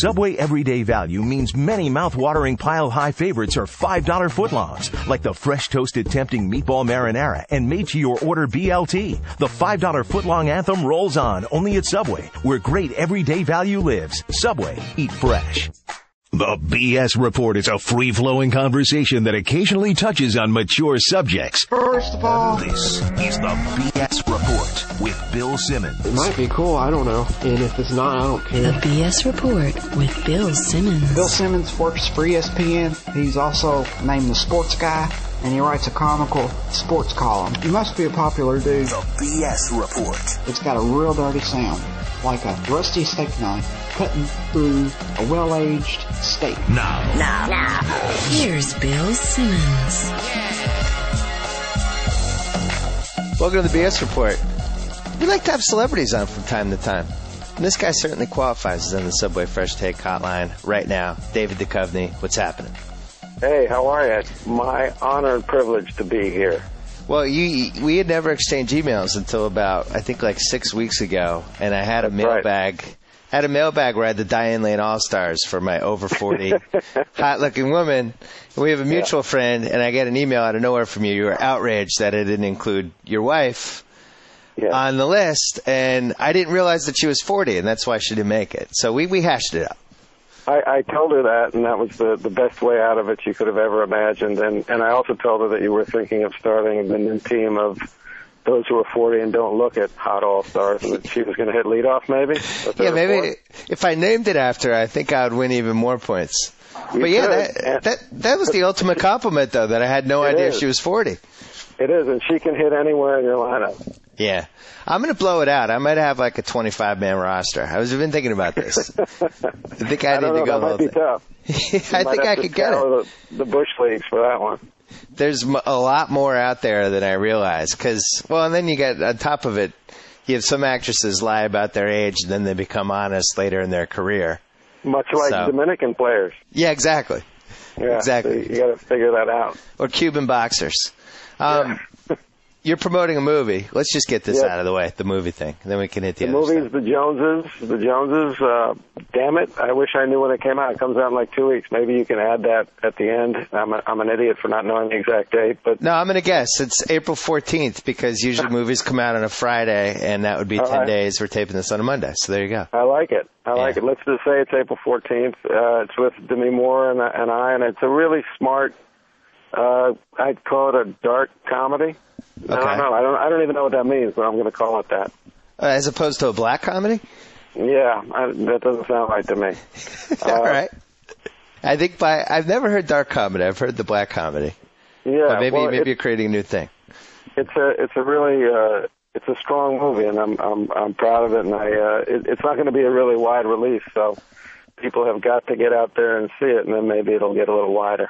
Subway Everyday Value means many mouth-watering pile-high favorites are $5 footlongs, like the fresh toasted tempting meatball marinara and made-to-your-order BLT. The $5 footlong anthem rolls on, only at Subway, where great everyday value lives. Subway, eat fresh. The BS Report is a free-flowing conversation that occasionally touches on mature subjects. First of all, This is the BS Report with Bill Simmons. it might be cool, I don't know. And if it's not, I don't care. The BS Report with Bill Simmons. Bill Simmons works for ESPN. He's also named the sports guy, and he writes a comical sports column. He must be a popular dude. The BS Report. It's got a real dirty sound, like a rusty steak knife cutting through a well-aged steak. Now. Here's Bill Simmons. Welcome to the BS Report. We like to have celebrities on from time to time. And this guy certainly qualifies as on the Subway Fresh Take hotline right now. David Duchovny, what's happening? Hey, how are you? It's my honor and privilege to be here. Well, we had never exchanged emails until about, I think, like 6 weeks ago. And I had a mailbag. Had a mailbag where I had the Diane Lane All-Stars for my over 40 hot-looking woman. We have a mutual friend, and I get an email out of nowhere from you. You were outraged that I didn't include your wife on the list, and I didn't realize that she was 40, and that's why she didn't make it. So we hashed it out. I told her that, and that was the best way out of it you could have ever imagined. And I also told her that you were thinking of starting the new team of those who are 40 and don't look at hot All-Stars, and that she was going to hit leadoff, maybe? Yeah, maybe if I named it after, I think I would win even more points. But yeah, that was the ultimate compliment, though, that I had no idea she was 40. It is, and she can hit anywhere in your lineup. Yeah. I'm going to blow it out. I might have like a 25-man roster. I was even thinking about this. I think I need to go that might be tough. I think I could get it. The Bush Leagues for that one. There's a lot more out there than I realize. And then you get, on top of it, you have some actresses lie about their age, and then they become honest later in their career. Much like Dominican players. Yeah, exactly. Yeah, exactly. So you got to figure that out. Or Cuban boxers. You're promoting a movie. Let's just get this out of the way, the movie thing. And then we can hit the other movie's stuff. The Joneses, damn it, I wish I knew when it came out. It comes out in like 2 weeks. Maybe you can add that at the end. I'm an idiot for not knowing the exact date. But no, I'm going to guess. It's April 14th because usually movies come out on a Friday, and that would be 10 days. We're taping this on a Monday, so there you go. I like it. I like it. Let's just say it's April 14th. It's with Demi Moore and it's a really smart, I'd call it a dark comedy. Okay. I don't even know what that means, but I'm going to call it that. As opposed to a black comedy? Yeah, that doesn't sound right to me. All right. I think I've never heard dark comedy. I've heard the black comedy. Yeah, but maybe you're creating a new thing. It's a really it's a strong movie, and I'm proud of it. And it's not going to be a really wide release, so people have got to get out there and see it, and then maybe it'll get a little wider.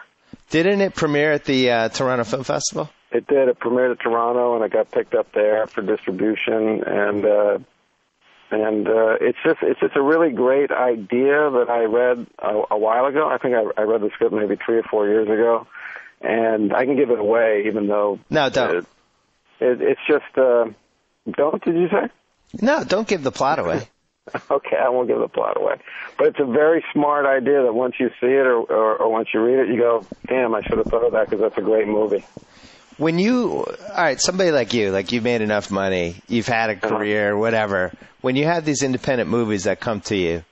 Didn't it premiere at the Toronto Film Festival? It did. It premiered at Toronto, and it got picked up there for distribution. And it's just a really great idea that I read a while ago. I think I read the script maybe 3 or 4 years ago, and I can give it away, even though don't. It's just don't. Did you say? No, don't give the plot away. Okay, I won't give the plot away. But it's a very smart idea that once you see it or once you read it, you go, damn, I should have thought of that because that's a great movie. Somebody like you've made enough money, you've had a career, whatever. When you have these independent movies that come to you,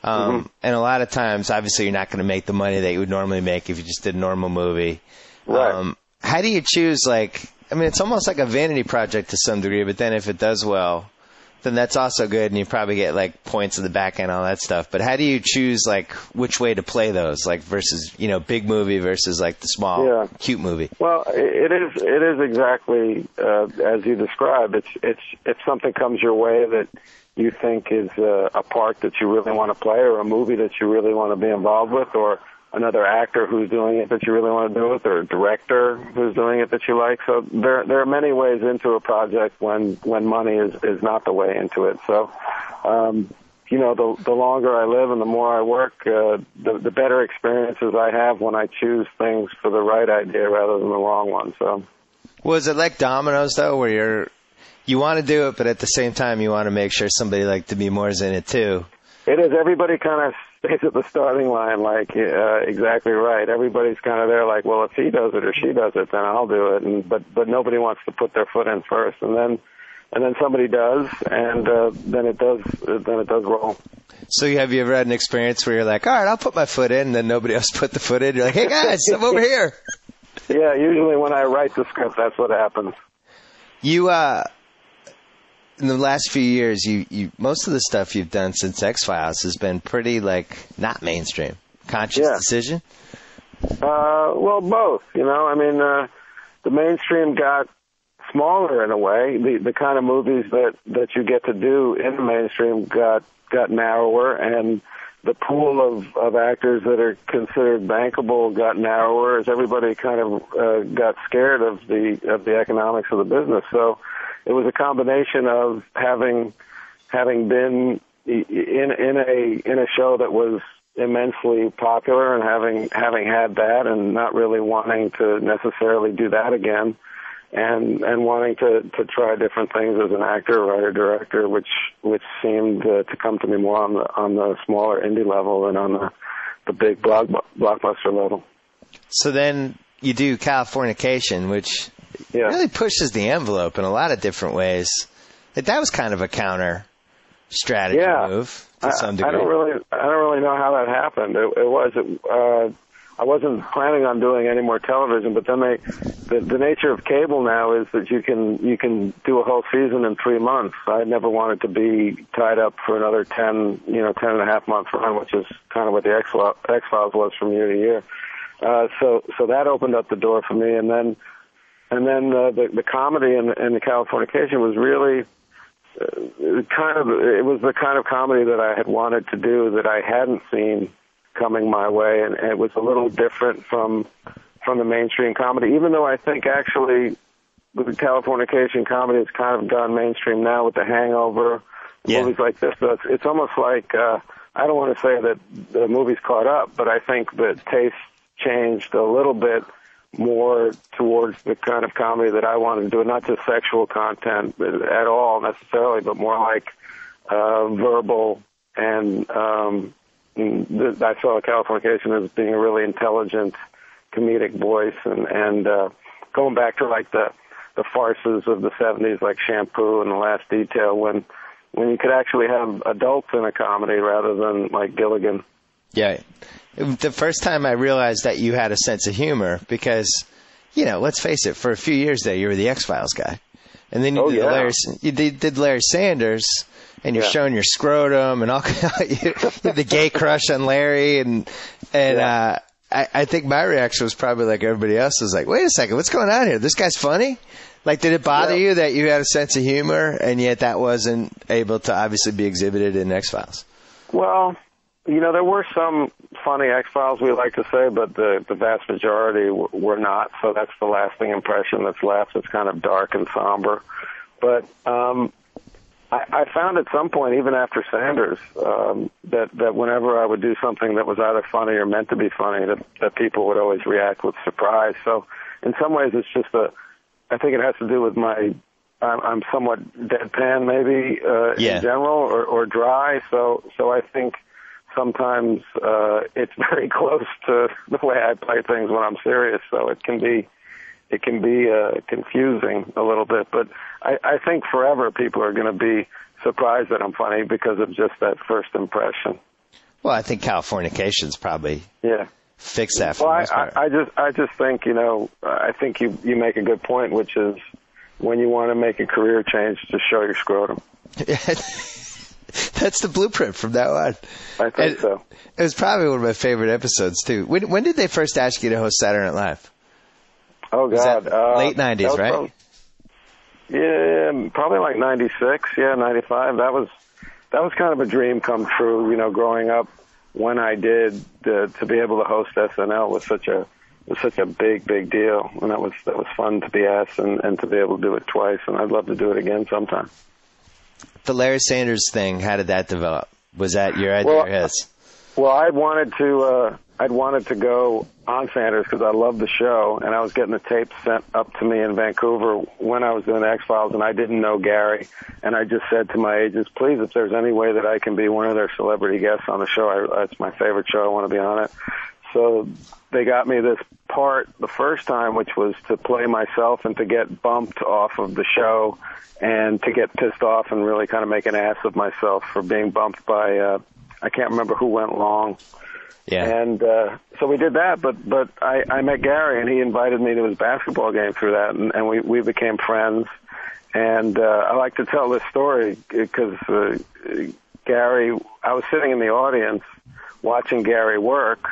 and a lot of times, obviously, you're not going to make the money that you would normally make if you just did a normal movie. Right. How do you choose, it's almost like a vanity project to some degree, but then if it does well, then that's also good, and you probably get points in the back end, all that stuff. But how do you choose which way to play those, versus big movie versus the small cute movie? Well, it is exactly as you described. It's if something comes your way that you think is a part that you really want to play, or a movie that you really want to be involved with, or another actor who's doing it that you really want to do it, or a director who's doing it that you like. So there are many ways into a project when money is not the way into it. So, the longer I live and the more I work, the better experiences I have when I choose things for the right idea rather than the wrong one. So, was it like Domino's though, where you want to do it, but at the same time you want to make sure somebody like Demi Moore's in it too? It is. Everybody kind of stays at the starting line, like exactly right. Everybody's kind of there, like, well, if he does it or she does it, then I'll do it. And but nobody wants to put their foot in first, and then somebody does, and then it does roll. So have you ever had an experience where you're like, all right, I'll put my foot in, and then nobody else put the foot in? You're like, hey guys, I'm over here. Yeah, usually when I write the script, that's what happens. You in the last few years, you most of the stuff you've done since X-Files has been pretty, like, not mainstream. Conscious decision? Well, both. I mean, the mainstream got smaller in a way. The kind of movies that you get to do in the mainstream got narrower, and the pool of actors that are considered bankable got narrower as everybody kind of got scared of the economics of the business. So it was a combination of having been in a show that was immensely popular and having had that and not really wanting to necessarily do that again, and wanting to try different things as an actor, writer, director, which seemed to come to me more on the smaller indie level than on the big blockbuster level. So then you do Californication, which really pushes the envelope in a lot of different ways. That was kind of a counter strategy move to some degree. I don't really know how that happened. I wasn't planning on doing any more television, but then the nature of cable now is that you can do a whole season in 3 months. I never wanted to be tied up for another 10 and a half month run, which is kind of what the X-Files was from year to year. So that opened up the door for me, and then the comedy and the Californication was really it was the kind of comedy that I had wanted to do that I hadn't seen coming my way, and it was a little different from the mainstream comedy, even though I think actually with the Californication comedy has kind of gone mainstream now with The Hangover, movies like this. So it's almost like I don't want to say that the movie's caught up, but I think that taste changed a little bit more towards the kind of comedy that I wanted to do, not just sexual content at all necessarily, but more like verbal, and I saw Californication as being a really intelligent comedic voice, and going back to like the farces of the 70s, like Shampoo and The Last Detail, when you could actually have adults in a comedy rather than like Gilligan. Yeah. The first time I realized that you had a sense of humor, because, let's face it, for a few years there, you were the X-Files guy. And then you did Larry Sanders, and you're showing your scrotum and all you had the gay crush on Larry. And I think my reaction was probably like everybody else, was like, wait a second, what's going on here? This guy's funny? Like, did it bother you that you had a sense of humor, and yet that wasn't able to obviously be exhibited in X-Files? Well, there were some funny X-Files, we like to say, but the vast majority were not, so that's the lasting impression that's left. It's kind of dark and somber. But I found at some point, even after Sanders, that whenever I would do something that was either funny or meant to be funny, that people would always react with surprise. So in some ways, it's just I think it has to do with I'm somewhat deadpan maybe in general, or dry. So I think sometimes it's very close to the way I play things when I'm serious. So it can be confusing a little bit. But I think forever people are going to be surprised that I'm funny because of just that first impression. Well, I think Californication's probably fixed that for the most part. I just think, I think you make a good point, which is when you want to make a career change, just show your scrotum. That's the blueprint from now on. I think so. It was probably one of my favorite episodes, too. When did they first ask you to host Saturday Night Live? Oh, God. Late 90s, right? Probably like 96, 95. That was kind of a dream come true, growing up when I did, to be able to host SNL was such a big deal. And that was fun to be asked and to be able to do it twice. And I'd love to do it again sometime. The Larry Sanders thing, how did that develop? Was that your idea or his? Well, I'd wanted to go on Sanders because I loved the show, and I was getting the tapes sent up to me in Vancouver when I was doing the X-Files, and I didn't know Gary. And I just said to my agents, please, if there's any way that I can be one of their celebrity guests on the show, it's my favorite show. I want to be on it. So they got me this part the first time, which was to play myself and to get bumped off of the show and to get pissed off and really kind of make an ass of myself for being bumped by, I can't remember who went long. Yeah. And so we did that, but I met Gary, and he invited me to his basketball game through that, and we became friends. And I like to tell this story because Gary, I was sitting in the audience watching Gary work,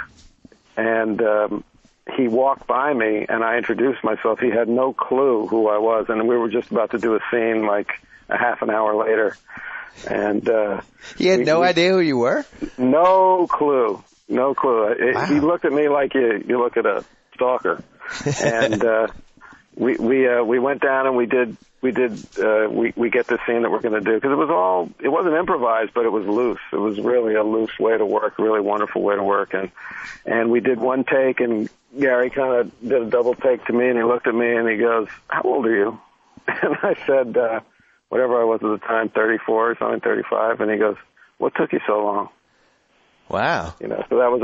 and he walked by me, and I introduced myself. He had no clue who I was, and we were just about to do a scene like a half an hour later. And he had no idea who you were? No clue. No clue. Wow. He looked at me like you look at a stalker. And we went down and we get the scene that we're going to do, because it wasn't improvised, but it was loose. It was really a loose way to work, really wonderful way to work. And we did one take, and Gary kind of did a double take to me, and he looked at me and he goes, how old are you? And I said, whatever I was at the time, 34 or something, 35. And he goes, what took you so long? Wow. So that was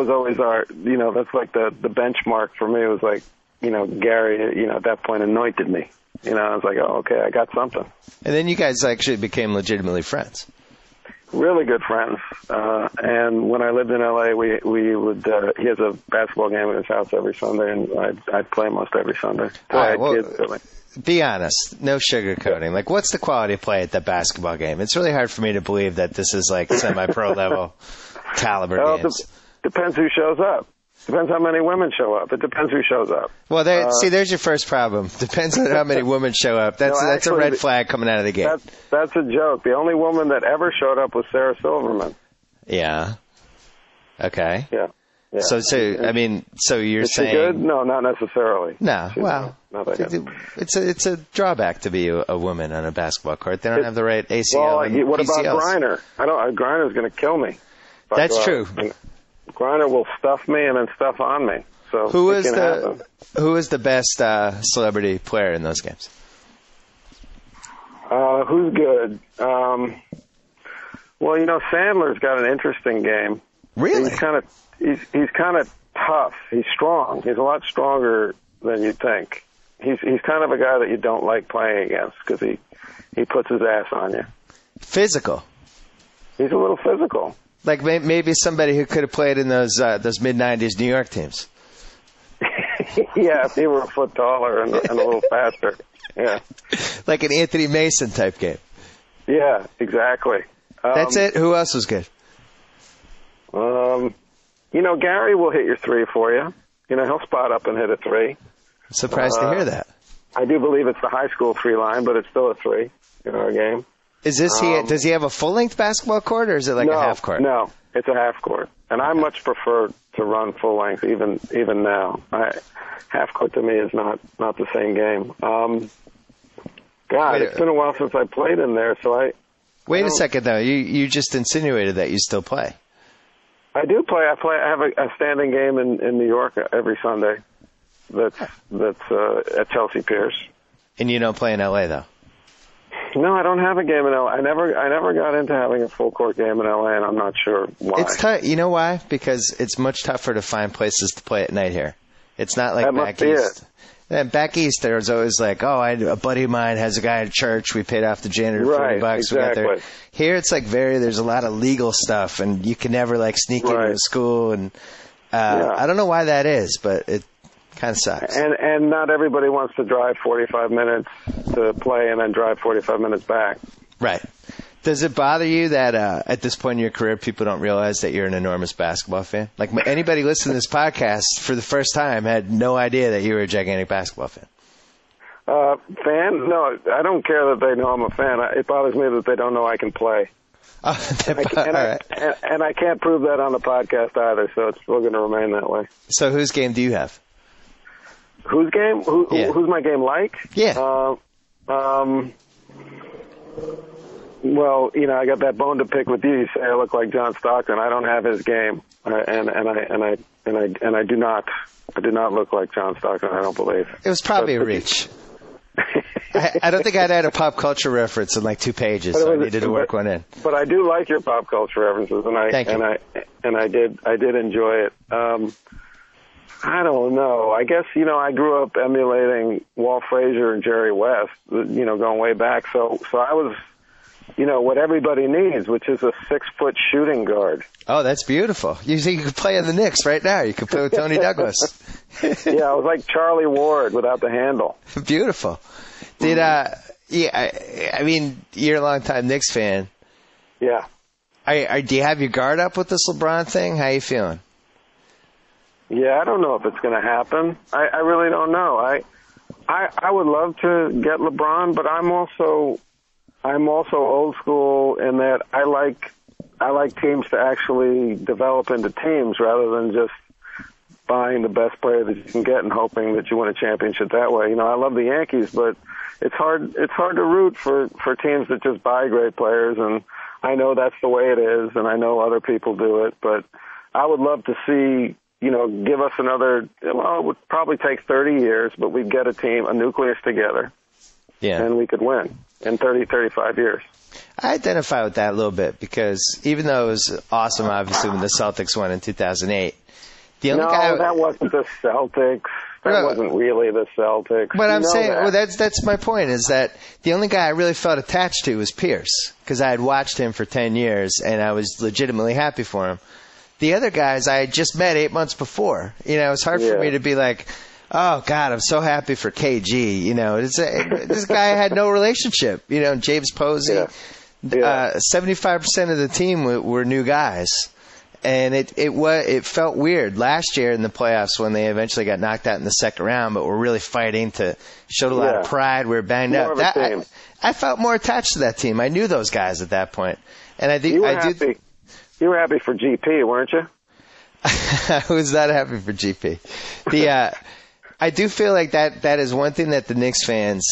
always our, that's like the benchmark for me. It was like, Gary, at that point anointed me. I was like, oh, okay, I got something. And then you guys actually became legitimately friends. Really good friends. And when I lived in L.A., we would, he has a basketball game at his house every Sunday, and I'd play most every Sunday. All right, well, be honest, no sugarcoating. Like, what's the quality of play at the basketball game? It's really hard for me to believe that this is like semi-pro level caliber games. Depends who shows up. Depends how many women show up. It depends who shows up. Well, there's your first problem. Depends on how many women show up. That's a red flag coming out of the gate. That's a joke. The only woman that ever showed up was Sarah Silverman. Yeah. Okay. Yeah. Yeah. So you're is saying she good? No, not necessarily. No, not that good. It's a drawback to be a woman on a basketball court. They don't have the right ACL. Well, what about PCLs. Griner? Griner's going to kill me. That's true. Griner will stuff me and then stuff on me. So who is the best celebrity player in those games? Who's good? Well, Sandler's got an interesting game. Really? He's kind of tough. He's strong. He's a lot stronger than you think. He's kind of a guy that you don't like playing against because he puts his ass on you. Physical. He's a little physical. Like maybe somebody who could have played in those mid-'90s New York teams. Yeah, if he were a foot taller and a little faster. Yeah. Like an Anthony Mason type game. Yeah, exactly. That's it? Who else was good? Gary will hit your three for you. He'll spot up and hit a three. Surprised to hear that. I do believe it's the high school three line, but it's still a three in our game. Is this does he have a full-length basketball court, or is it like a half court? No, it's a half court. And I much prefer to run full length even now. Half court to me is not the same game. It's been a while since I played in there, so Wait a second, though. You just insinuated that you still play. I do play. I have a standing game in New York every Sunday. That's at Chelsea Piers. And you don't play in L.A., though? No, I don't have a game in L.A. I never got into having a full court game in L.A., and I'm not sure why. It's tough. You know why? Because it's much tougher to find places to play at night here. It's not like back east. And back east, there's always like, a buddy of mine has a guy at church. We paid off the janitor $40. Exactly. We got there. Here, it's like there's a lot of legal stuff, and you can never like sneak into a school. And I don't know why that is, but it kind of sucks. And not everybody wants to drive 45 minutes to play and then drive 45 minutes back. Right. Does it bother you that at this point in your career, people don't realize that you're an enormous basketball fan? Like anybody listening to this podcast for the first time had no idea that you were a gigantic basketball fan. Fan? No, I don't care that they know I'm a fan. It bothers me that they don't know I can play. All right. And I can't prove that on the podcast either, so it's still going to remain that way. So whose game do you have? Whose game? Who's my game like? Yeah. Well, I got that bone to pick with you. You say I look like John Stockton. I don't have his game, and I do not look like John Stockton. I don't believe it was probably a reach. I don't think I'd had a pop culture reference in like 2 pages, so I needed to work one in. But I do like your pop culture references, and I did enjoy it. I don't know. I guess I grew up emulating Walt Frazier and Jerry West, going way back. So I was, what everybody needs, which is a 6-foot shooting guard. Oh, that's beautiful. You could play in the Knicks right now. You could play with Tony Douglas. Yeah, I was like Charlie Ward without the handle. Beautiful. I mean, you're a long-time Knicks fan. Yeah. Do you have your guard up with this LeBron thing? How you feeling? Yeah, I don't know if it's going to happen. I really don't know. I would love to get LeBron, but I'm also old school in that I like teams to actually develop into teams rather than just buying the best player that you can get and hoping that you win a championship that way. I love the Yankees, but it's hard to root for teams that just buy great players, and I know that's the way it is, and I know other people do it, but I would love to see, give us another, it would probably take 30 years, but we'd get a team, a nucleus together, and we could win in 30, 35 years. I identify with that a little bit because even though it was awesome, obviously, when the Celtics won in 2008, that wasn't the Celtics. That wasn't really the Celtics. But I'm saying, that's my point, is that the only guy I really felt attached to was Pierce, because I had watched him for 10 years, and I was legitimately happy for him. The other guys I had just met 8 months before. It was hard for me to be like, oh, God, I'm so happy for KG. This guy had no relationship. James Posey, 75% of the team were new guys. And it felt weird last year in the playoffs when they eventually got knocked out in the second round, but were really fighting to show a lot of pride. We were banged up. I felt more attached to that team. I knew those guys at that point, and I think you were happy for GP, weren't you? I was not happy for GP. I do feel like that is one thing that the Knicks fans.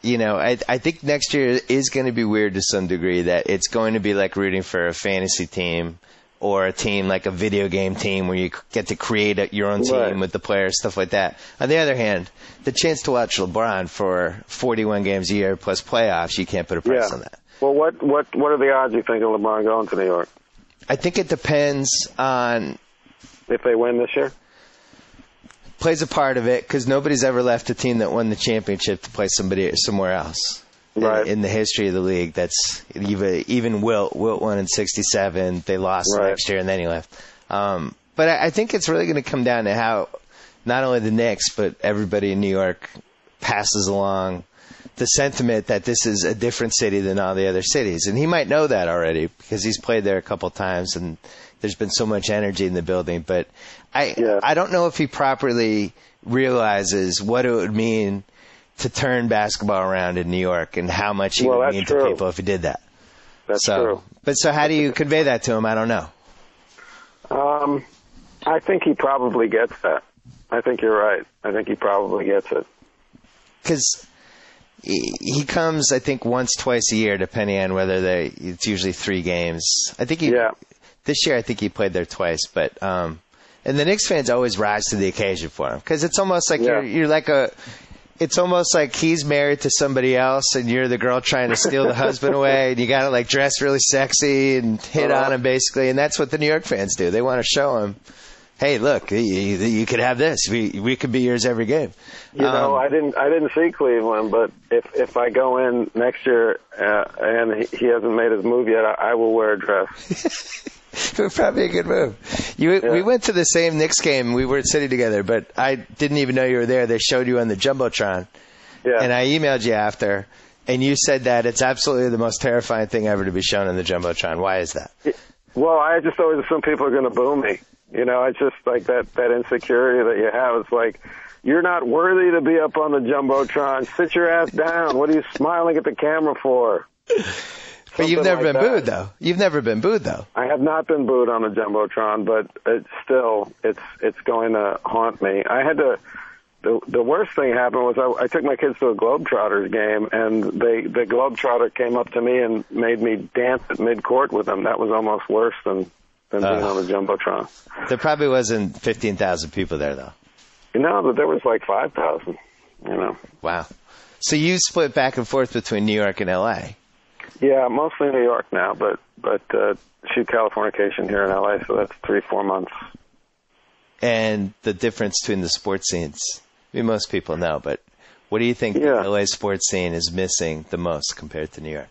I think next year is going to be weird to some degree. That it's going to be like rooting for a fantasy team. Or a team like a video game team where you get to create your own team with the players, stuff like that. On the other hand, the chance to watch LeBron for 41 games a year plus playoffs, you can't put a price on that. Well, what are the odds you think of LeBron going to New York? I think it depends on if they win this year. Plays a part of it because nobody's ever left a team that won the championship to play somewhere else. Right. In the history of the league, that's even Wilt won in '67. They lost next year, and then he left. But I think it's really going to come down to how not only the Knicks, but everybody in New York passes along the sentiment that this is a different city than all the other cities. And he might know that already because he's played there a couple times, and there's been so much energy in the building. But I don't know if he properly realizes what it would mean to turn basketball around in New York and how much he would mean to people if he did that. That's true. But so how do you convey that to him? I don't know. I think he probably gets that. I think you're right. I think he probably gets it. Because he comes, I think, once, twice a year, depending on whether it's usually 3 games. I think this year I think he played there twice. But and the Knicks fans always rise to the occasion for him because it's almost like you're like it's almost like he's married to somebody else and you're the girl trying to steal the husband away, and you got to like dress really sexy and hit on him basically. And that's what the New York fans do. They want to show him, hey, look, you could have this. We could be yours every game. I didn't see Cleveland, but if I go in next year and he hasn't made his move yet, I will wear a dress. It would probably be a good move. We went to the same Knicks game. We weren't sitting together, but I didn't even know you were there. They showed you on the Jumbotron. Yeah. And I emailed you after, and you said that it's absolutely the most terrifying thing ever to be shown on the Jumbotron. Why is that? Well, I just always assume people are going to boo me. It's just like that insecurity that you have. It's like, you're not worthy to be up on the Jumbotron. Sit your ass down. What are you smiling at the camera for? But you've never been booed, though. You've never been booed, though. I have not been booed on the Jumbotron, but it's going to haunt me. I had to, the worst thing happened was I took my kids to a Globetrotters game, and the Globetrotter came up to me and made me dance at midcourt with them. That was almost worse than being on the Jumbotron. There probably wasn't 15,000 people there, though. But there was like 5,000, Wow. So you split back and forth between New York and L.A.? Yeah, mostly New York now, but shoot Californication here in L.A., so that's 3-4 months. And the difference between the sports scenes, I mean, most people know, but what do you think the LA sports scene is missing the most compared to New York?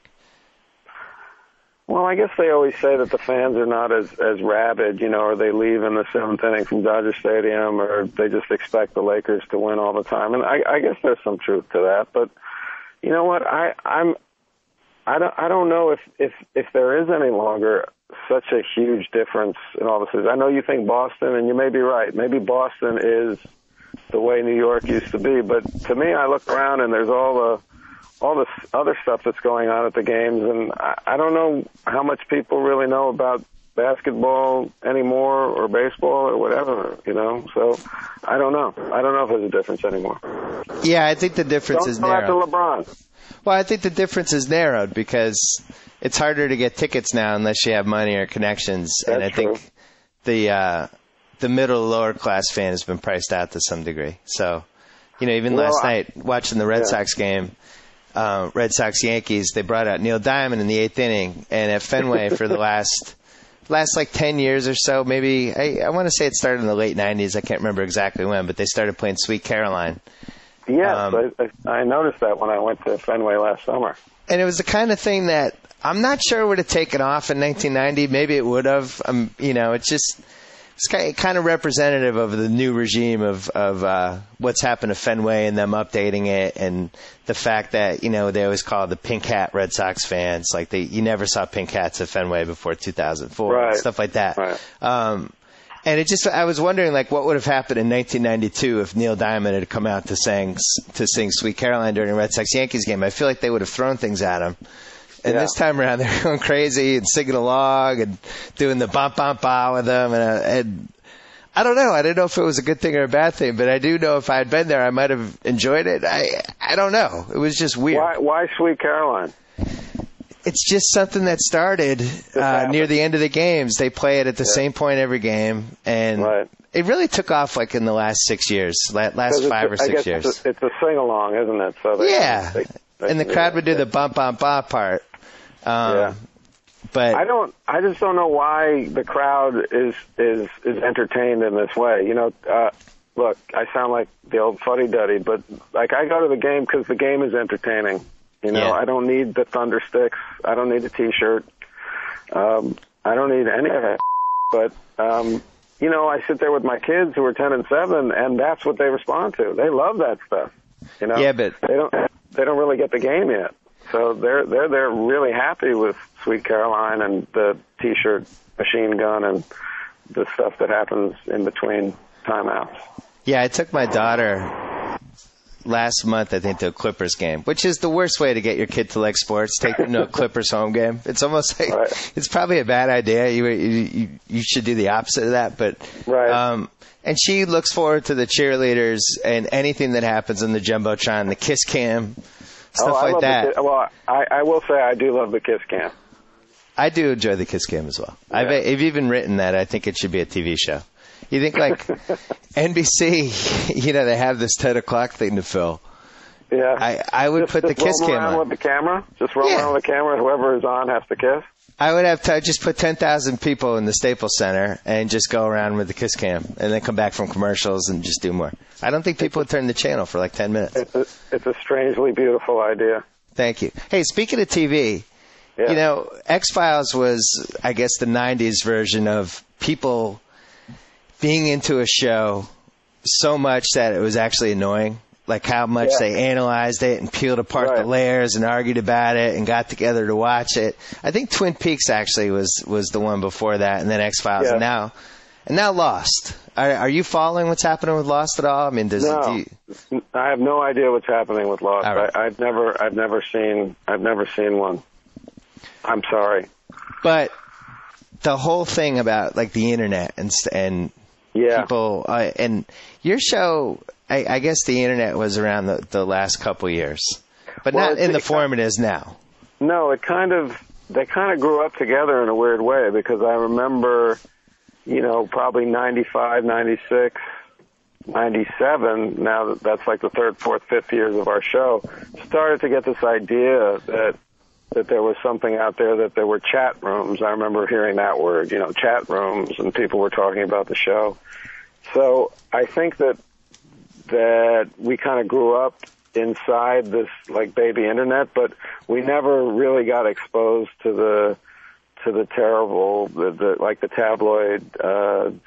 Well, I guess they always say that the fans are not as rabid, or they leave in the 7th inning from Dodger Stadium, or they just expect the Lakers to win all the time. And I guess there's some truth to that. But you know what? I don't know if there is any longer such a huge difference in all the cities. I know you think Boston, and you may be right. Maybe Boston is the way New York used to be. But to me, I look around and there's all this other stuff that's going on at the games, and I don't know how much people really know about basketball anymore, or baseball, or whatever, So I don't know. I don't know if there's a difference anymore. Yeah, I think the difference is narrowed. Don't go after LeBron. Well, I think the difference is narrowed because it's harder to get tickets now unless you have money or connections. That's and I think the middle lower class fan has been priced out to some degree. So, even last night watching the Red Sox game, Red Sox Yankees, they brought out Neil Diamond in the 8th inning, and at Fenway for the last like 10 years or so, maybe I want to say it started in the late 90s. I can't remember exactly when, but they started playing Sweet Caroline. Yes, I noticed that when I went to Fenway last summer. And it was the kind of thing that I'm not sure would have taken off in 1990. Maybe it would have. It's kind of representative of the new regime of what's happened to Fenway and them updating it, and the fact that they always call it the pink hat Red Sox fans. Like you never saw pink hats at Fenway before 2004, right. Stuff like that. Right. And I was wondering, like, what would have happened in 1992 if Neil Diamond had come out to sing Sweet Caroline during a Red Sox Yankees game. I feel like they would have thrown things at him. And this time around, they're going crazy and singing along and doing the bump bump ba with them. And I don't know. I didn't know if it was a good thing or a bad thing, but I do know if I had been there, I might have enjoyed it. I don't know. It was just weird. Why Sweet Caroline? It's just something that started near the end of the games. They play it at the same point every game, and it really took off like in the last 6 years, last 5 or 6 years. It's a sing-along, isn't it? So and the crowd would do the bump, bump, ba part. But I just don't know why the crowd is entertained in this way. Look, I sound like the old fuddy-duddy, but like I go to the game because the game is entertaining. I don't need the thunder sticks. I don't need a T-shirt. I don't need any of that. But I sit there with my kids who are 10 and 7, and that's what they respond to. They love that stuff. Yeah, but they don't really get the game yet. So they're really happy with Sweet Caroline and the T-shirt machine gun and the stuff that happens in between timeouts. Yeah, I took my daughter last month, I think, to a Clippers game, which is the worst way to get your kid to like sports. Take them to a Clippers home game. It's almost like it's probably a bad idea. You should do the opposite of that. But and she looks forward to the cheerleaders and anything that happens in the Jumbotron, the kiss cam. Stuff like that. I will say I do love the Kiss Cam. I do enjoy the Kiss Cam as well. Yeah. I've even written that. I think it should be a TV show. You think like NBC, they have this 10 o'clock thing to fill. Yeah. I would put the Kiss Cam on. With the camera? Just roll around with the camera. Whoever is on has to kiss? I would have just put 10,000 people in the Staples Center and just go around with the Kiss Cam and then come back from commercials and just do more. I don't think people would turn the channel for like 10 minutes. It's a strangely beautiful idea. Thank you. Hey, speaking of TV, X-Files was, I guess, the 90s version of people being into a show so much that it was actually annoying. Like how much they analyzed it and peeled apart the layers and argued about it and got together to watch it. I think Twin Peaks actually was the one before that, and then X-Files, and now Lost. Are you following what's happening with Lost at all? I mean, I have no idea what's happening with Lost. Right. I've never seen one. I'm sorry, but the whole thing about like the internet and people and your show. I guess the internet was around the last couple years, but not in the form it is now. No, they kind of grew up together in a weird way, because I remember, probably 95, 96, 97, now that's like the third, fourth, fifth years of our show, started to get this idea that there was something out there, that there were chat rooms. I remember hearing that word, chat rooms, and people were talking about the show. So I think that we kind of grew up inside this like baby internet, but we never really got exposed to the terrible, the tabloid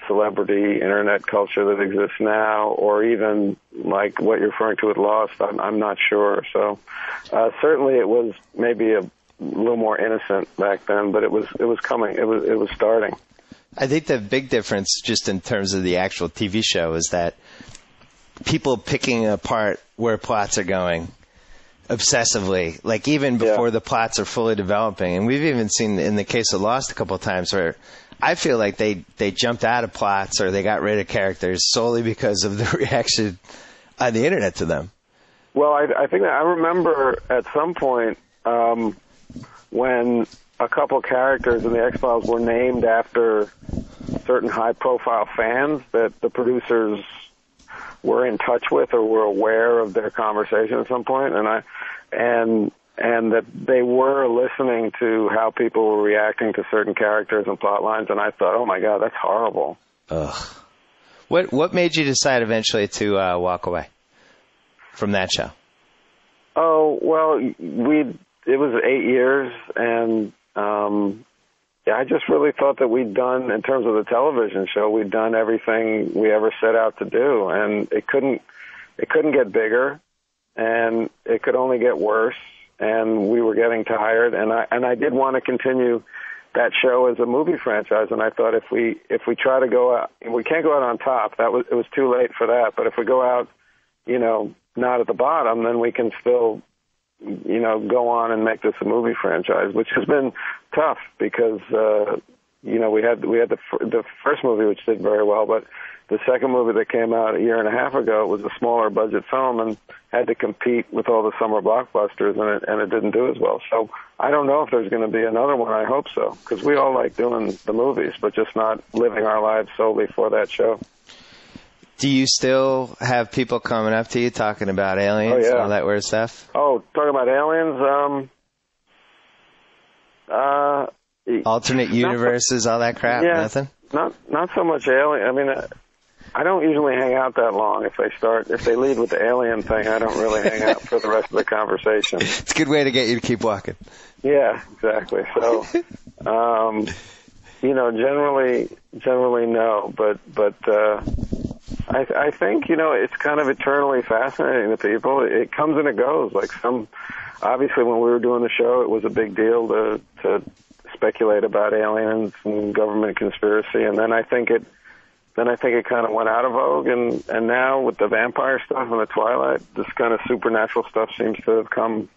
celebrity internet culture that exists now, or even like what you're referring to with Lost. I'm not sure. So certainly it was maybe a little more innocent back then, but it was coming. It was starting. I think the big difference, just in terms of the actual TV show, is that people picking apart where plots are going obsessively, like even before the plots are fully developing. And we've even seen in the case of Lost a couple of times where I feel like they jumped out of plots or they got rid of characters solely because of the reaction on the internet to them. Well, I think that I remember at some point when a couple characters in the X-Files were named after certain high-profile fans that the producers were in touch with or were aware of their conversation at some point, and that they were listening to how people were reacting to certain characters and plot lines, and I thought, oh my God, that's horrible. Ugh. What made you decide eventually to walk away from that show? Oh, well, it was 8 years, and I just really thought that we'd done, in terms of the television show, we'd done everything we ever set out to do, and it couldn't get bigger, and it could only get worse, and we were getting tired, and I did want to continue that show as a movie franchise, and I thought if we try to go out, we can't go out on top. It was too late for that, but if we go out, not at the bottom, then we can still go on and make this a movie franchise, which has been tough because, we had the first movie, which did very well, but the second movie that came out a year and a half ago was a smaller budget film and had to compete with all the summer blockbusters, and it didn't do as well. So I don't know if there's going to be another one. I hope so, because we all like doing the movies, but just not living our lives solely for that show. Do you still have people coming up to you talking about aliens and all that weird stuff? Oh, talking about aliens? Alternate universes, all that crap? Yeah, nothing? Not so much alien. I mean, I don't usually hang out that long. If they lead with the alien thing, I don't really hang out for the rest of the conversation. It's a good way to get you to keep walking. Yeah, exactly. So, generally no, but I think, it's kind of eternally fascinating to people. It comes and it goes. Obviously when we were doing the show, it was a big deal to speculate about aliens and government conspiracy. And then I think it kind of went out of vogue. And now with the vampire stuff and the Twilight, this kind of supernatural stuff seems to have come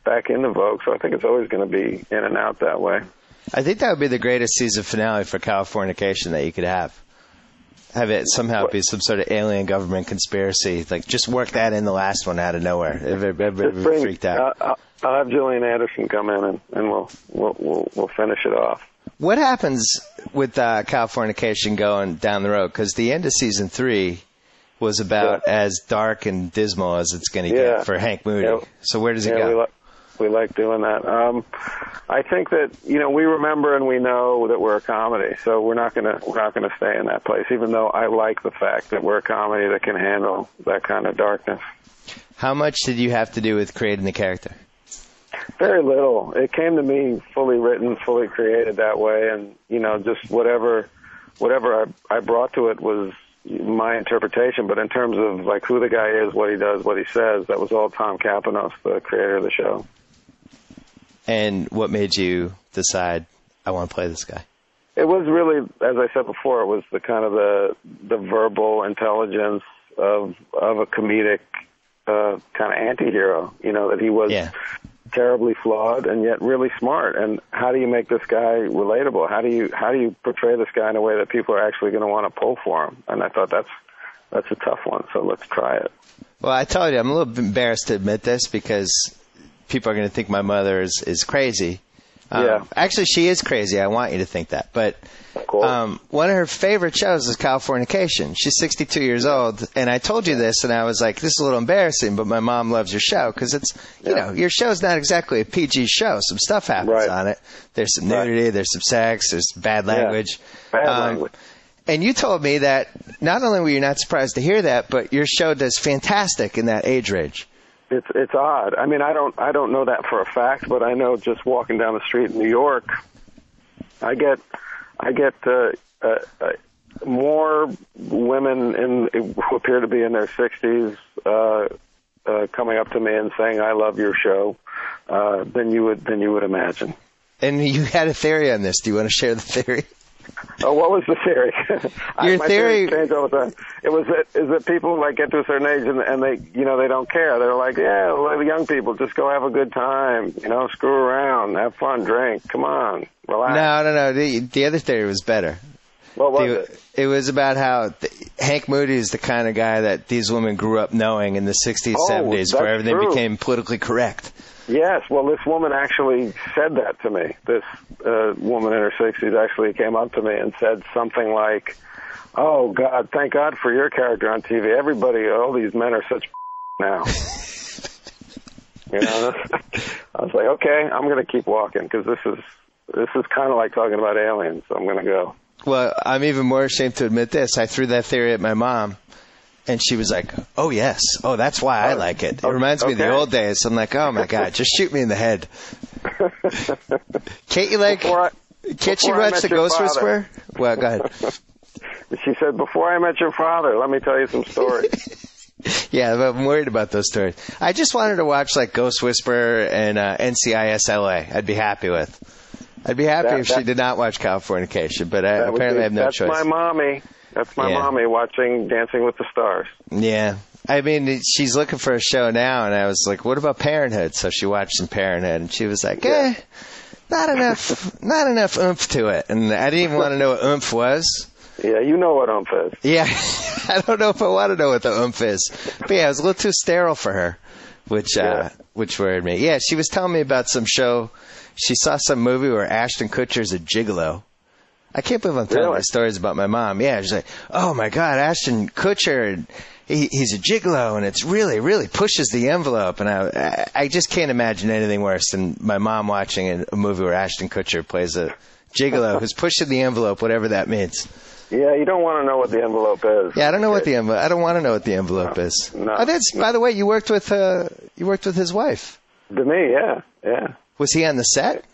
back into vogue. So I think it's always going to be in and out that way. I think that would be the greatest season finale for Californication that you could have. Have it somehow be some sort of alien government conspiracy. Like, just work that in the last one out of nowhere. Everybody freaked out. I'll have Gillian Anderson come in and we'll finish it off. What happens with Californication going down the road? Because the end of season 3 was about as dark and dismal as it's going to get for Hank Moody. Yeah. So where does it go? We like doing that. I think that we remember and we know that we're a comedy, so we're not gonna stay in that place. Even though I like the fact that we're a comedy that can handle that kind of darkness. How much did you have to do with creating the character? Very little. It came to me fully written, fully created that way, and just whatever I brought to it was my interpretation. But in terms of like who the guy is, what he does, what he says, that was all Tom Kapanos, the creator of the show. And what made you decide, I want to play this guy? It was really, as I said before, it was the kind of the verbal intelligence of a comedic kind of anti-hero, that he was terribly flawed and yet really smart. And how do you make this guy relatable? How do you portray this guy in a way that people are actually going to want to pull for him? And I thought that's a tough one. So let's try it. Well, I told you, I'm a little bit embarrassed to admit this because people are going to think my mother is crazy. Actually, she is crazy. I want you to think that. But one of her favorite shows is Californication. She's 62 years old, and I told you this, and I was like, this is a little embarrassing, but my mom loves your show because it's, you know, your show's not exactly a PG show. Some stuff happens on it. There's some nudity, there's some sex, there's bad language. Bad language. And you told me that not only were you not surprised to hear that, but your show does fantastic in that age range. It's odd. I mean, I don't know that for a fact, but I know just walking down the street in New York, I get more women who appear to be in their 60s coming up to me and saying, "I love your show," than you would imagine. And you had a theory on this. Do you want to share the theory? Oh, what was the theory? Your theory changed all the time. It was that people like get to a certain age and they they don't care. They're like, yeah, let the young people just go have a good time, screw around, have fun, drink, come on, relax. No. The other theory was better. What was it? It was about how Hank Moody is the kind of guy that these women grew up knowing in the 60s, 70s, where everything became politically correct. Yes, well, this woman actually said that to me. This woman in her 60s actually came up to me and said something like, "Oh, God, thank God for your character on TV. Everybody, all these men are such now." I was like, okay, I'm going to keep walking because this is kind of like talking about aliens, so I'm going to go. Well, I'm even more ashamed to admit this. I threw that theory at my mom. And she was like, "Oh, yes. Oh, that's why I like it. It reminds me of the old days." I'm like, "Oh, my God, just shoot me in the head." Can't you can't she watch The Ghost Whisperer? Well, go ahead. She said, "Before I met your father, let me tell you some stories." Yeah, but I'm worried about those stories. I just wanted to watch like Ghost Whisperer and NCIS LA. I'd be happy with. I'd be happy if she did not watch Californication, but apparently I have no choice. That's my mommy. That's my mommy watching Dancing with the Stars. Yeah. I mean, she's looking for a show now, and I was like, what about Parenthood? So she watched some Parenthood, and she was like, not enough oomph to it. And I didn't even want to know what oomph was. Yeah, you know what oomph is. Yeah. I don't know if I want to know what the oomph is. But yeah, it was a little too sterile for her, which worried me. Yeah, she was telling me about some show. She saw some movie where Ashton Kutcher's a gigolo. I can't believe I'm telling my stories about my mom. Yeah, she's like, "Oh my God, Ashton Kutcher, he's a gigolo, and it's really, really pushes the envelope." And I just can't imagine anything worse than my mom watching a movie where Ashton Kutcher plays a gigolo who's pushing the envelope, whatever that means. Yeah, you don't want to know what the envelope is. Yeah, I don't know what the envelope. I don't want to know what the envelope is. No. Oh, that's by the way, you worked with his wife. To me, yeah. Was he on the set?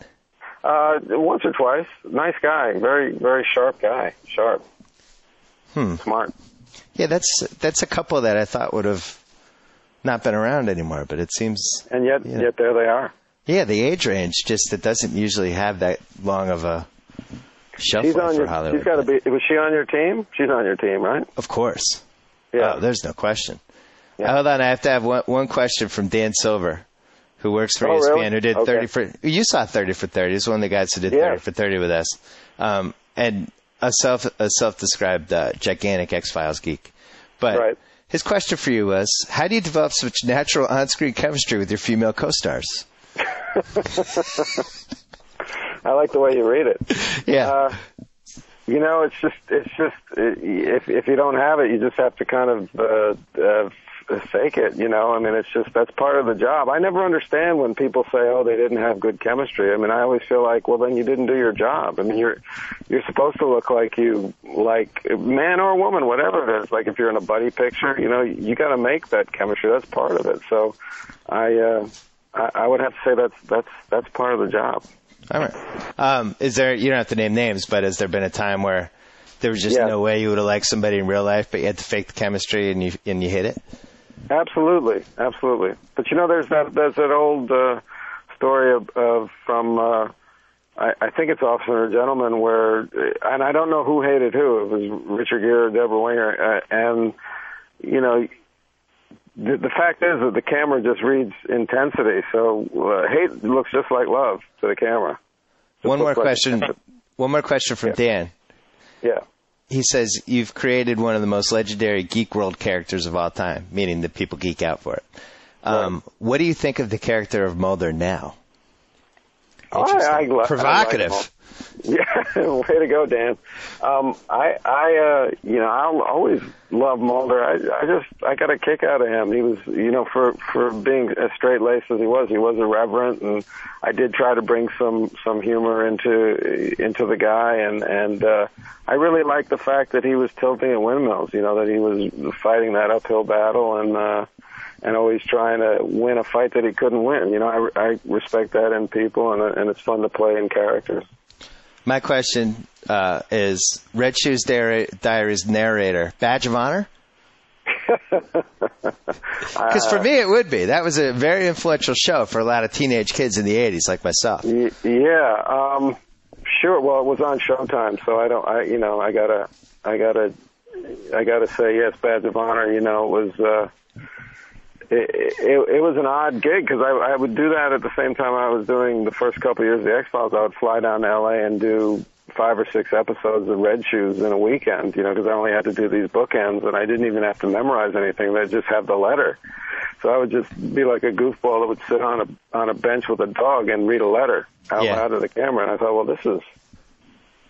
Once or twice. Nice guy. Very, very sharp guy. Sharp. Smart. Yeah, that's a couple that I thought would have not been around anymore, but it seems. And yet there they are. Yeah, the age range it doesn't usually have that long of a shelf life for Hollywood. She's got to be. Was she on your team? She's on your team, right? Of course. Yeah. Oh, there's no question. Yeah. Hold on, I have to have one question from Dan Silver, who works for ESPN, really? who did 30 for... You saw 30 for 30. He's one of the guys who did 30 for 30 with us. And a self-described gigantic X-Files geek. But his question for you was, how do you develop such natural on-screen chemistry with your female co-stars? I like the way you read it. Yeah. It's just if you don't have it, you just have to kind of fake it, I mean, it's just, that's part of the job. I never understand when people say, oh, they didn't have good chemistry. I mean, I always feel like, well, then you didn't do your job. I mean, you're supposed to look like man or woman, whatever it is. Like if you're in a buddy picture, you got to make that chemistry. That's part of it. So I would have to say that's part of the job. All right. Is there, you don't have to name names, but has there been a time where there was just no way you would have liked somebody in real life, but you had to fake the chemistry and you hit it? Absolutely. But there's that old story from I think it's Officer and Gentleman where, and I don't know who hated who. It was Richard Gere or Deborah Winger, and the fact is that the camera just reads intensity. So hate looks just like love to the camera. One more question from Dan. Yeah. he says, you've created one of the most legendary Geek World characters of all time, meaning that people geek out for it. What do you think of the character of Mulder now? Provocative. Way to go, Dan. I'll always love Mulder. I got a kick out of him. He was, for being as straight-laced as he was irreverent, and I did try to bring some humor into the guy, and I really liked the fact that he was tilting at windmills, that he was fighting that uphill battle and always trying to win a fight that he couldn't win. I respect that in people, and it's fun to play in characters. My question is, Red Shoes Diaries narrator, badge of honor? Because for me it would be. That was a very influential show for a lot of teenage kids in the 80s, like myself. Yeah, sure. Well, it was on Showtime, so I gotta say yes, badge of honor. It was. It was an odd gig because I would do that at the same time I was doing the first couple of years of the X-Files. I would fly down to L.A. and do 5 or 6 episodes of Red Shoes in a weekend, because I only had to do these bookends, and I didn't even have to memorize anything. They'd just have the letter. So I would just be like a goofball that would sit on a bench with a dog and read a letter out loud to the camera. And I thought, well,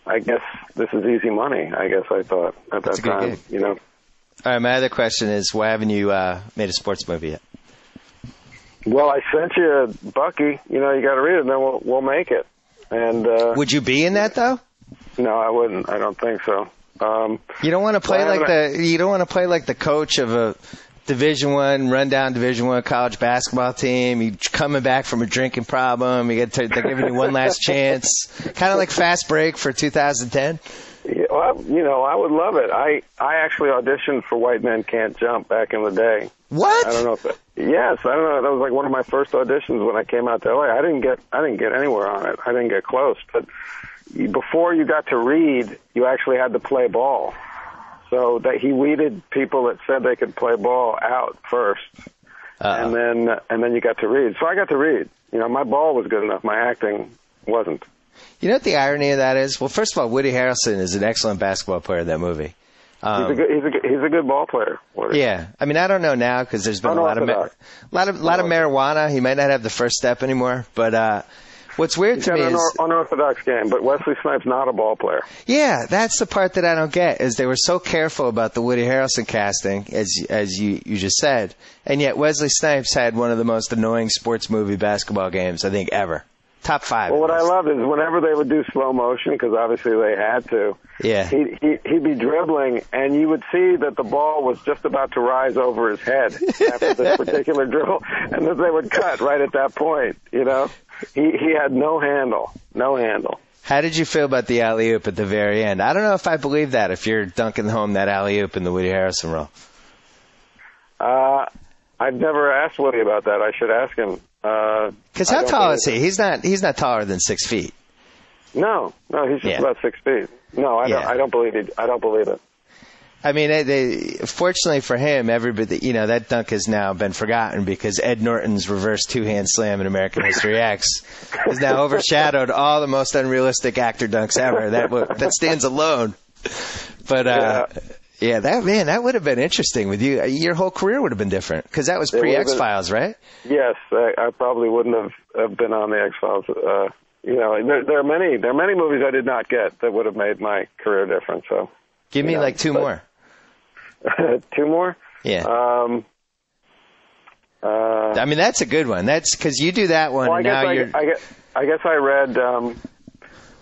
I guess this is easy money, I guess I thought at that time, All right, my other question is, why haven't you made a sports movie yet? Well, I sent you Bucky. You got to read it, and then we'll make it. And would you be in that though? No, I wouldn't. I don't think so. You don't want to play like the coach of a rundown Division I college basketball team. You coming back from a drinking problem. They're giving you one last chance. Kind of like Fast Break for 2010. Yeah, well, I would love it. I actually auditioned for White Men Can't Jump back in the day. What? I don't know. Yes, I don't know. That was like one of my first auditions when I came out to LA. I didn't get anywhere on it. I didn't get close. But before you got to read, you actually had to play ball. So that he weeded people that said they could play ball out first, and then you got to read. So I got to read. My ball was good enough. My acting wasn't. You know what the irony of that is? Well, first of all, Woody Harrelson is an excellent basketball player in that movie. He's a good ball player. Yeah, I mean, I don't know now because there's been a lot of marijuana. He might not have the first step anymore. But what's weird to me is unorthodox game. But Wesley Snipes not a ball player. Yeah, that's the part that I don't get. Is they were so careful about the Woody Harrelson casting, as you just said, and yet Wesley Snipes had one of the most annoying sports movie basketball games I think ever. Top 5. Well, what I love is whenever they would do slow motion, because obviously they had to, he'd be dribbling, and you would see that the ball was just about to rise over his head after this particular dribble, and that they would cut right at that point, He had no handle. How did you feel about the alley-oop at the very end? I don't know if I believe that, if you're dunking home that alley-oop in the Woody Harrelson role. I've never asked Woody about that. I should ask him. Because how tall is he? He's not taller than 6 feet. No, he's just about 6 feet. No, I don't believe it. I don't believe it. I mean, fortunately for him, everybody, that dunk has now been forgotten because Ed Norton's reverse two-hand slam in American History X has now overshadowed all the most unrealistic actor dunks ever. That stands alone. But that would have been interesting with you. Your whole career would have been different because that was pre-X-Files, right? Yes, I probably wouldn't have been on the X-Files. There are many movies I did not get that would have made my career different. So, give me like 2 more. 2 more? Yeah. I mean, that's a good one. That's because you do that one. Well, I guess I read.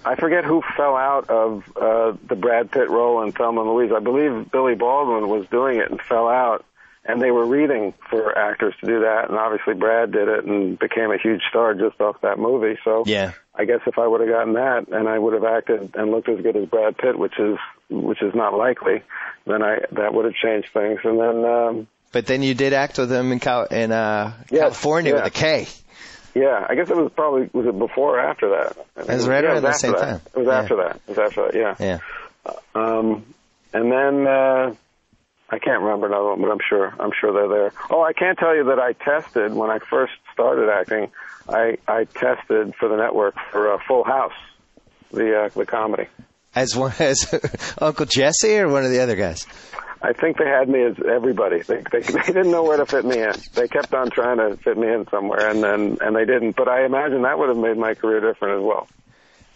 I forget who fell out of the Brad Pitt role in Thelma and Louise. I believe Billy Baldwin was doing it and fell out, and they were reading for actors to do that, and obviously Brad did it and became a huge star just off that movie. So I guess if I would have gotten that and I would have acted and looked as good as Brad Pitt, which is not likely, then that would have changed things. And then, but then you did act with him in California with a K. Yeah, I guess it was was it before or after that? It was right around the same time. It was after that. Yeah. And then I can't remember another one, but I'm sure they're there. Oh, I can't tell you that I tested when I first started acting. I tested for the network for Full House, the comedy. As Uncle Jesse or one of the other guys? I think they had me as everybody. They didn't know where to fit me in. They kept on trying to fit me in somewhere, and they didn't. But I imagine that would have made my career different as well.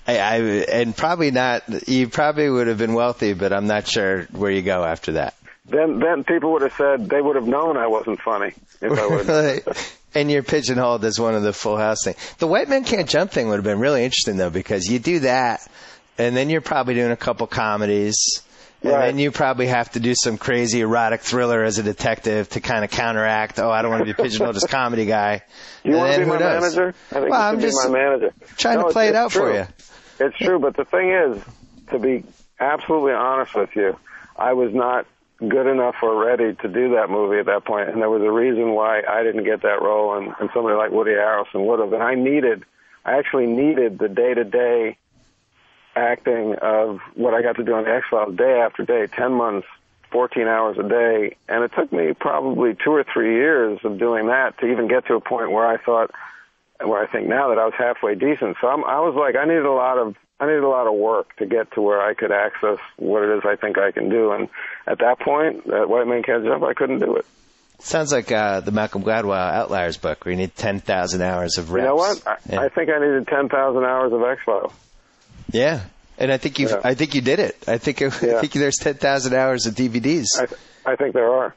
And probably not. You probably would have been wealthy, but I'm not sure where you go after that. Then people would have said they would have known I wasn't funny if I would. And you're pigeonholed as one of the Full House thing. The White Men Can't Jump thing would have been really interesting though, because you do that, and then you're probably doing a couple comedies. And then you probably have to do some crazy erotic thriller as a detective to kind of counteract, I don't want to be pigeonholed as comedy guy. You want to be my manager? I think you should be my manager. Trying to play it out for you. It's true, but the thing is, to be absolutely honest with you, I was not good enough or ready to do that movie at that point, and there was a reason why I didn't get that role, and somebody like Woody Harrelson would have. And I actually needed the day-to-day acting of what I got to do on the X-Files day after day, 10 months, 14 hours a day. And it took me probably 2 or 3 years of doing that to even get to a point where I think now that I was halfway decent. So I was like, I needed a lot of work to get to where I could access what it is I think I can do. And at that point, that White Man Can't Jump, I couldn't do it. Sounds like the Malcolm Gladwell Outliers book, where you need 10,000 hours of reps. You know what? I think I needed 10,000 hours of X-Files. Yeah, and I think you did it. I think there's 10,000 hours of DVDs. I think there are.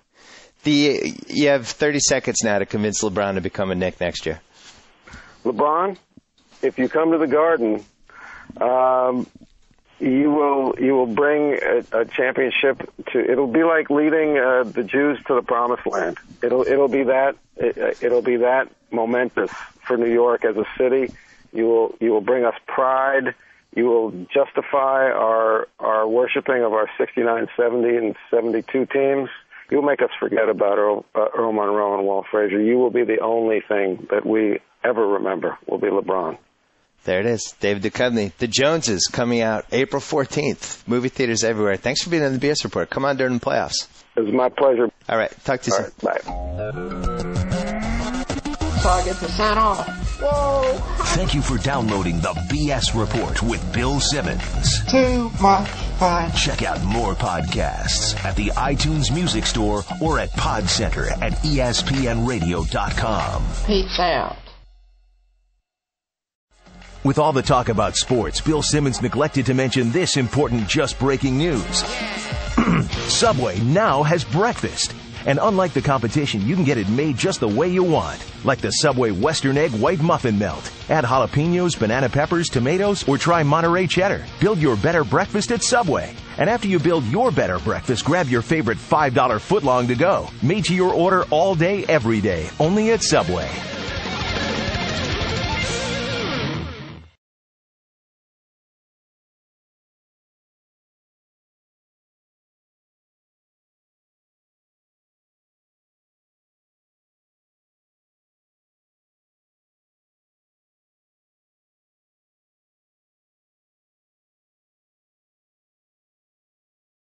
You have 30 seconds now to convince LeBron to become a Knick next year. LeBron, if you come to the Garden, you will bring a championship to. It'll be like leading the Jews to the Promised Land. It'll be that momentous for New York as a city. You will bring us pride. You will justify our worshiping of our 69, 70, and 72 teams. You'll make us forget about Earl Monroe and Walt Frazier. You will be the only thing that we ever remember will be LeBron. There it is. David Duchovny. The Joneses coming out April 14th. Movie theaters everywhere. Thanks for being on the BS Report. Come on during the playoffs. It was my pleasure. All right. Talk to you soon. Right, bye. So I get to sign off. Whoa. Thank you for downloading the BS Report with Bill Simmons. Too much fun. Check out more podcasts at the iTunes Music Store or at Podcenter at ESPNRadio.com. Peace out. With all the talk about sports, Bill Simmons neglected to mention this important just breaking news. Subway now has breakfast. And unlike the competition, you can get it made just the way you want. Like the Subway Western Egg White Muffin Melt. Add jalapenos, banana peppers, tomatoes, or try Monterey Cheddar. Build your better breakfast at Subway. And after you build your better breakfast, grab your favorite $5 footlong to go. Made to your order all day, every day. Only at Subway.